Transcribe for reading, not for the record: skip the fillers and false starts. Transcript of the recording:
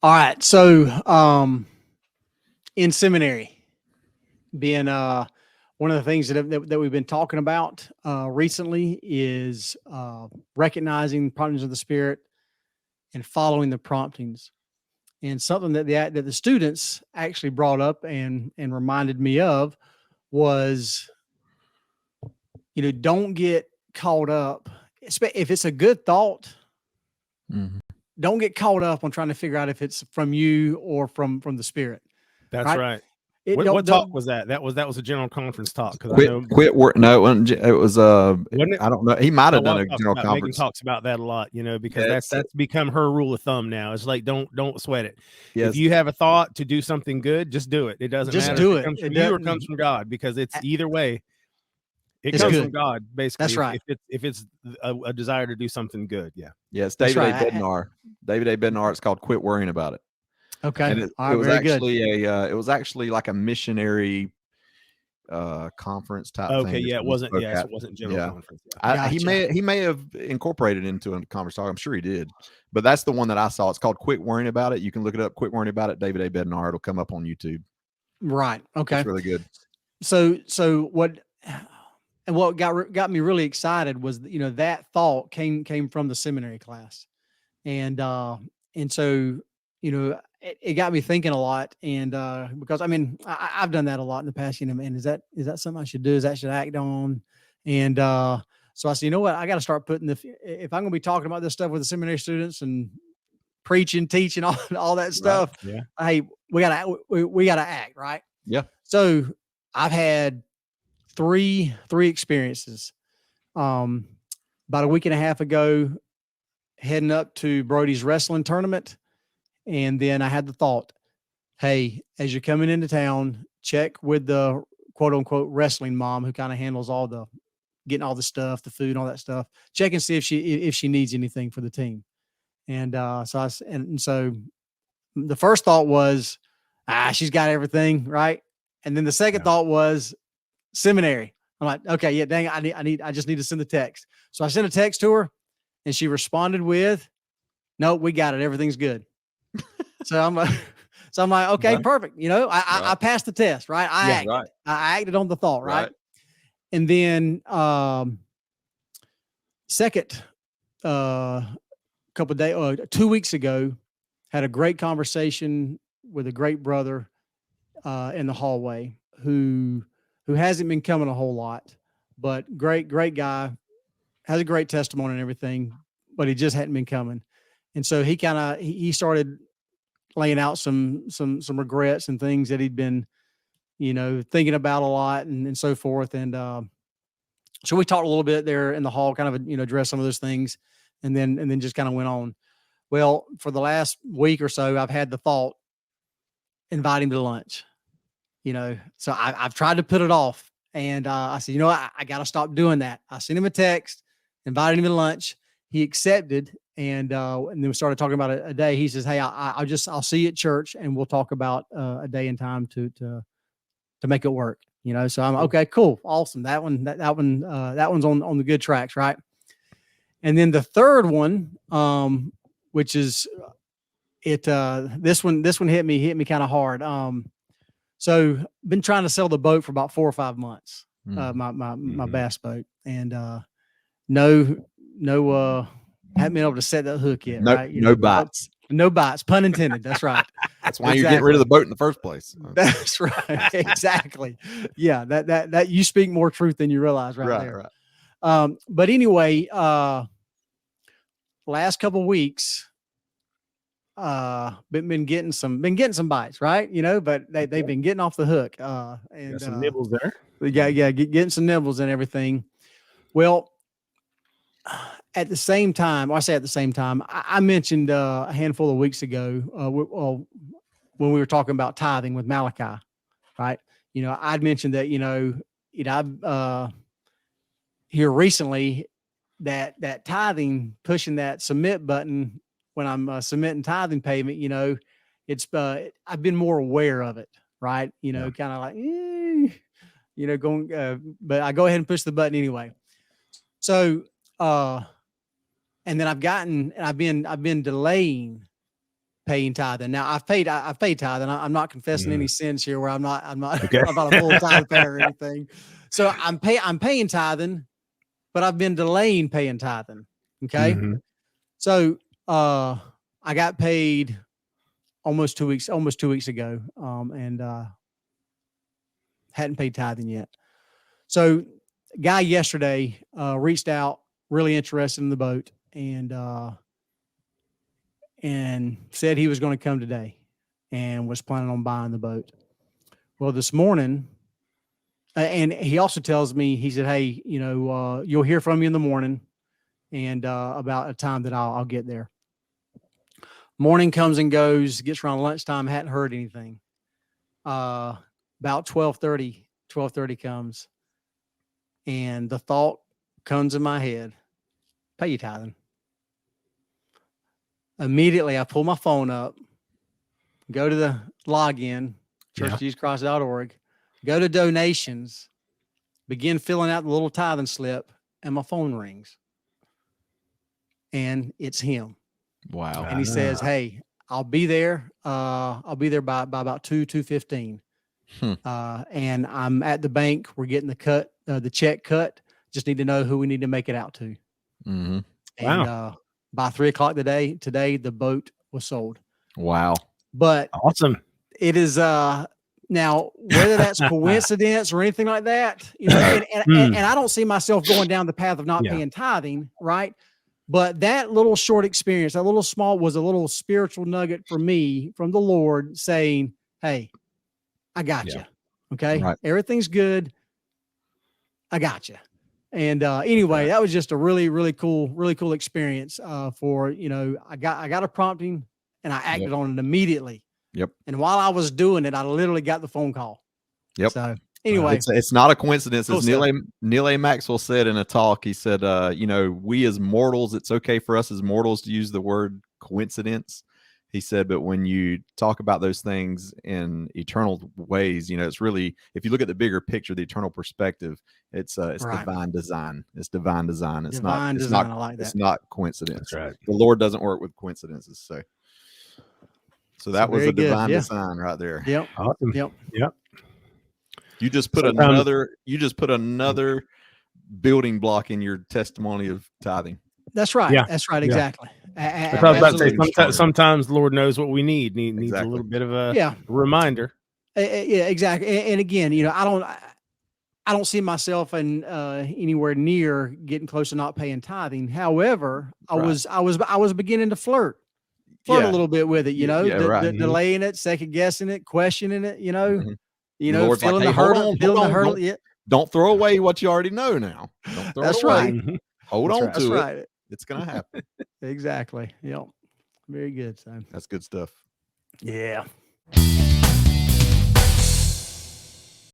All right. So, in seminary, being one of the things that we've been talking about recently is recognizing promptings of the Spirit and following the promptings. And something that the students actually brought up and reminded me of was, don't get caught up. If it's a good thought, Mhm. don't get caught up on trying to figure out if it's from you or from the Spirit. That's right. It What don't talk was that? That was a general conference talk, because I Quit, know quit work. No, it was wasn't it? I don't know. He might have My done wife a talks general about Megan conference. talks about that a lot, because Yeah, that's become her rule of thumb now. It's like don't sweat it. Yes. If you have a thought to do something good, just do it. It doesn't Just matter do if it. it comes It from you or doesn't- comes from God, because it's either way. It It's comes good. from God, basically. That's right. If it's a desire to do something good, yeah. Yeah, it's That's David right. A. Bednar. David A. Bednar. It's called "Quit Worrying About It." Okay. And All right. it was Very good. actually it was actually like a missionary conference type thing. Okay, yeah, that it he wasn't. spoke Yes, at. it wasn't general Yeah. conference. Yeah. He may have incorporated it into a conversation. I'm sure he did, but that's the one that I saw. It's called "Quit Worrying About It." You can look it up. "Quit Worrying About It." David A. Bednar. It'll come up on YouTube. Right. Okay. It's really good. So what got me really excited was, that thought came from the seminary class. And so, it got me thinking a lot. And because I've done that a lot in the past, man, is that something I should do? Is that should act on? And so I said, you know what, I got to start putting if I'm going to be talking about this stuff with the seminary students and preaching, teaching, all that stuff. Yeah. Hey, we gotta act, right? Yeah. So I've had three experiences. About a week and a half ago, heading up to Brody's wrestling tournament. And then I had the thought, hey, as you're coming into town, check with the quote unquote wrestling mom who kind of handles getting all the stuff, the food, all that stuff. Check and see if she needs anything for the team. And so the first thought was, she's got everything, right? And then the second thought was seminary. I'm like, okay, yeah, dang, I just need to send the text. So I sent a text to her, and she responded with, "No, we got it. Everything's good." So I'm like, okay, perfect. I passed the test, right? I acted on the thought, right? And then second, couple of days, 2 weeks ago, had a great conversation with a great brother in the hallway who hasn't been coming a whole lot, but great guy, has a great testimony and everything, but he just hadn't been coming. And so he started laying out some regrets and things that he'd been, thinking about a lot and so forth. And so we talked a little bit there in the hall, kind of, address some of those things, and then just kind of went on. Well, for the last week or so, I've had the thought, invite him to lunch. So I've tried to put it off, and I said, I got to stop doing that. I sent him a text, invited him to lunch. He accepted, and then we started talking about a day. He says, "Hey, I'll see you at church, and we'll talk about a day and time to make it work." So I'm okay, cool, awesome. That one's on the good tracks, right? And then the third one, which is this one hit me kind of hard. So been trying to sell the boat for about 4 or 5 months, my bass boat, and haven't been able to set that hook yet, right? No bites. No bites, pun intended. That's right. That's why you're getting rid of the boat in the first place. That's right. Exactly. Yeah. That you speak more truth than you realize right there. Right. But anyway, last couple of weeks, been getting some bites, right? But they've been getting off the hook. And got some nibbles there. Yeah. Getting some nibbles and everything. Well, at the same time, I mentioned a handful of weeks ago, when we were talking about tithing with Malachi, right? I'd mentioned that, I've here recently that tithing, pushing that submit button when I'm submitting tithing payment, it's I've been more aware of it, right? Kind of like, going, but I go ahead and push the button anyway. So, and then I've been delaying paying tithing. Now I've paid tithing. I'm not confessing any sins here where I'm not Okay. I'm not a full tithe payer or anything. So I'm paying tithing, but I've been delaying paying tithing. Okay. Mhm. So I got paid almost 2 weeks ago. And hadn't paid tithing yet. So guy yesterday reached out, really interested in the boat, and said he was going to come today and was planning on buying the boat. Well, this morning, and he also tells me, he said, hey, you'll hear from me in the morning and about a time that I'll get there. Morning comes and goes, gets around lunchtime, hadn't heard anything. About 12:30 comes, and the thought comes in my head, pay your tithing. Immediately, I pull my phone up, go to the login, churchofjesuschrist.org, go to donations, begin filling out the little tithing slip, and my phone rings. And it's him. Wow. And he says, hey, I'll be there. I'll be there by about 2:15. And I'm at the bank. We're getting the check cut. Just need to know who we need to make it out to. Mm-hmm. And by 3:00 today, the boat was sold. Wow. But Awesome. it is now whether that's coincidence or anything like that, and I don't see myself going down the path of not paying tithing, right? But that little short experience, that little small, was a little spiritual nugget for me from the Lord saying, hey, I got you. Okay. Right. Everything's good. I got you. And anyway, that was just a really, really cool experience for, I got a prompting and I acted on it immediately. Yep. And while I was doing it, I literally got the phone call. Yep. So anyway, it's not a coincidence. Cool As Neil A. Maxwell said in a talk, he said, we as mortals, it's okay for us as mortals to use the word coincidence. He said, but when you talk about those things in eternal ways, it's really, if you look at the bigger picture, the eternal perspective, it's Right. divine design. It's divine design. It's Divine not, design. I like that. It's not coincidence. That's right. The Lord doesn't work with coincidences. So that was very a good. divine Yeah. design right there. Yep. Awesome. Yep. Yep. You just put another building block in your testimony of tithing. That's right. Yeah. That's right. Yeah. Exactly. I was about to say, Absolutely. sometimes the Lord knows what we need. He needs Exactly. a little bit of a reminder. Yeah, exactly. And again, I don't see myself in anywhere near getting close to not paying tithing. However, I was beginning to flirt a little bit with it, delaying it, second guessing it, questioning it, The Lord's feeling like, the hey, hold hurdle, on, feeling hold the on. hurdle. Yeah, Don't throw away what you already know now. Don't throw That's it away. right. Mhm. Hold That's on right. to That's it. right. It's going to happen. Exactly. Yep. Very good. So That's good stuff. yeah.